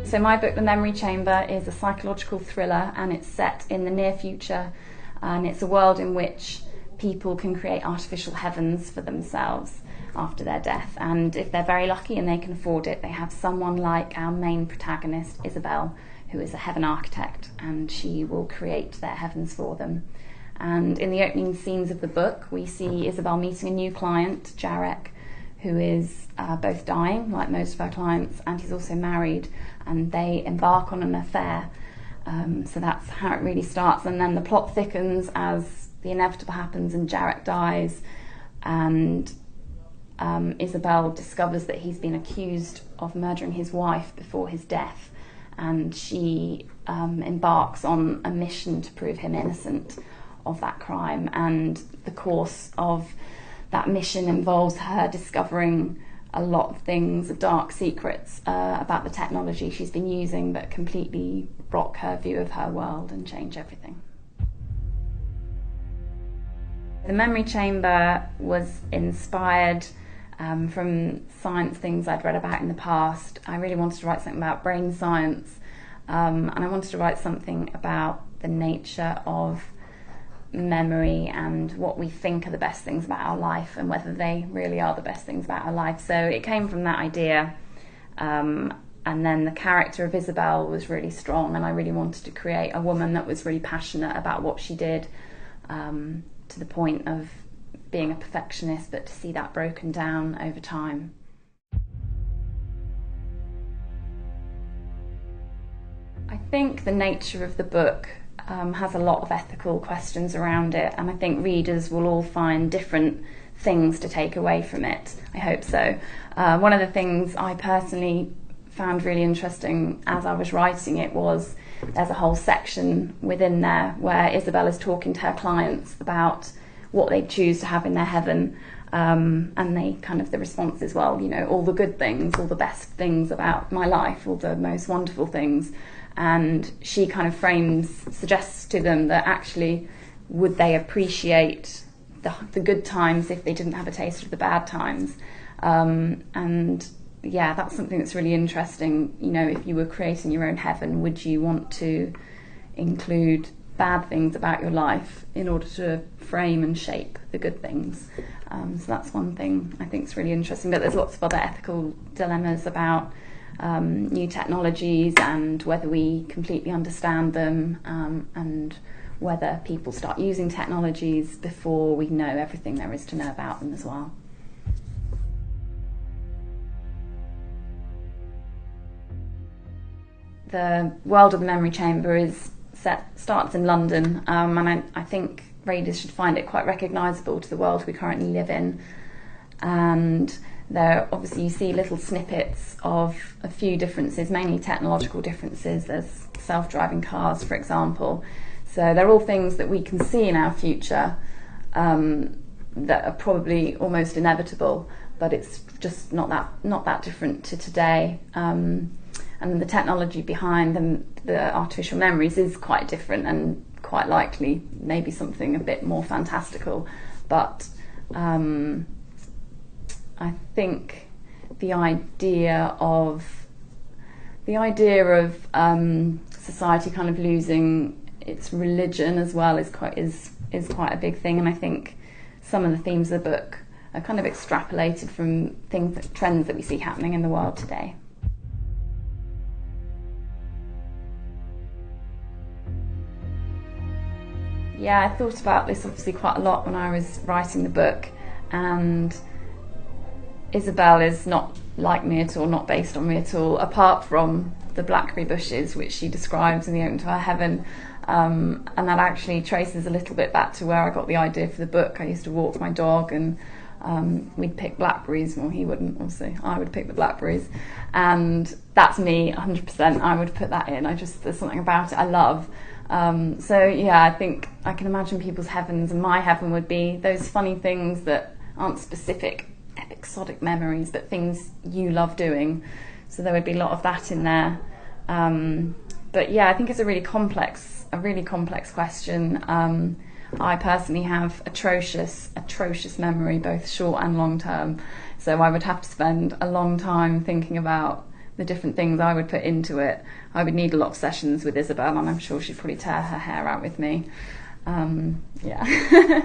So my book, The Memory Chamber, is a psychological thriller, and it's set in the near future, and it's a world in which people can create artificial heavens for themselves after their death. And if they're very lucky and they can afford it, they have someone like our main protagonist, Isabel, who is a heaven architect, and she will create their heavens for them. And in the opening scenes of the book, we see Isabel meeting a new client, Jarek, who is both dying, like most of our clients, and he's also married, and they embark on an affair. So that's how it really starts, and then the plot thickens as the inevitable happens and Jarek dies, and Isabel discovers that he's been accused of murdering his wife before his death, and she embarks on a mission to prove him innocent of that crime. And the course of that mission involves her discovering a lot of things, dark secrets about the technology she's been using that completely rock her view of her world and change everything. The Memory Chamber was inspired from science things I'd read about in the past. I really wanted to write something about brain science, and I wanted to write something about the nature of memory and what we think are the best things about our life and whether they really are the best things about our life. So it came from that idea, and then the character of Isabel was really strong, and I really wanted to create a woman that was really passionate about what she did, to the point of being a perfectionist, but to see that broken down over time. I think the nature of the book has a lot of ethical questions around it, and I think readers will all find different things to take away from it. I hope so. One of the things I personally found really interesting as I was writing it was there's a whole section within there where Isabel is talking to her clients about what they choose to have in their heaven, and they kind of, the response is, well, you know, all the good things, all the best things about my life, all the most wonderful things. And she kind of suggests to them that actually, would they appreciate the good times if they didn't have a taste of the bad times? And yeah, that's something that's really interesting. You know, if you were creating your own heaven, would you want to include bad things about your life in order to frame and shape the good things? So that's one thing I think is really interesting. But there's lots of other ethical dilemmas about new technologies and whether we completely understand them, and whether people start using technologies before we know everything there is to know about them as well. The world of the Memory Chamber starts in London, and I think readers should find it quite recognisable to the world we currently live in. And there, obviously, you see little snippets of a few differences, mainly technological differences. There's self-driving cars, for example. So they're all things that we can see in our future, that are probably almost inevitable, but it's just not that different to today. And the technology behind the artificial memories is quite different, and quite likely maybe something a bit more fantastical. But I think the idea of society kind of losing its religion as well is quite a big thing, and I think some of the themes of the book are kind of extrapolated from trends that we see happening in the world today. Yeah, I thought about this obviously quite a lot when I was writing the book, and Isabel is not like me at all, not based on me at all, apart from the blackberry bushes, which she describes in the open to her heaven, and that actually traces a little bit back to where I got the idea for the book. I used to walk my dog, and we'd pick blackberries, well, he wouldn't, obviously, I would pick the blackberries, and that's me 100%. I would put that in. There's something about it I love. So yeah, I think I can imagine people's heavens, and my heaven would be those funny things that aren't specific episodic memories, but things you love doing. So there would be a lot of that in there. But yeah, I think it's a really complex question. I personally have atrocious memory, both short and long term. So I would have to spend a long time thinking about the different things I would put into it, I would need a lot of sessions with Isabel, and I'm sure she'd probably tear her hair out with me. Yeah.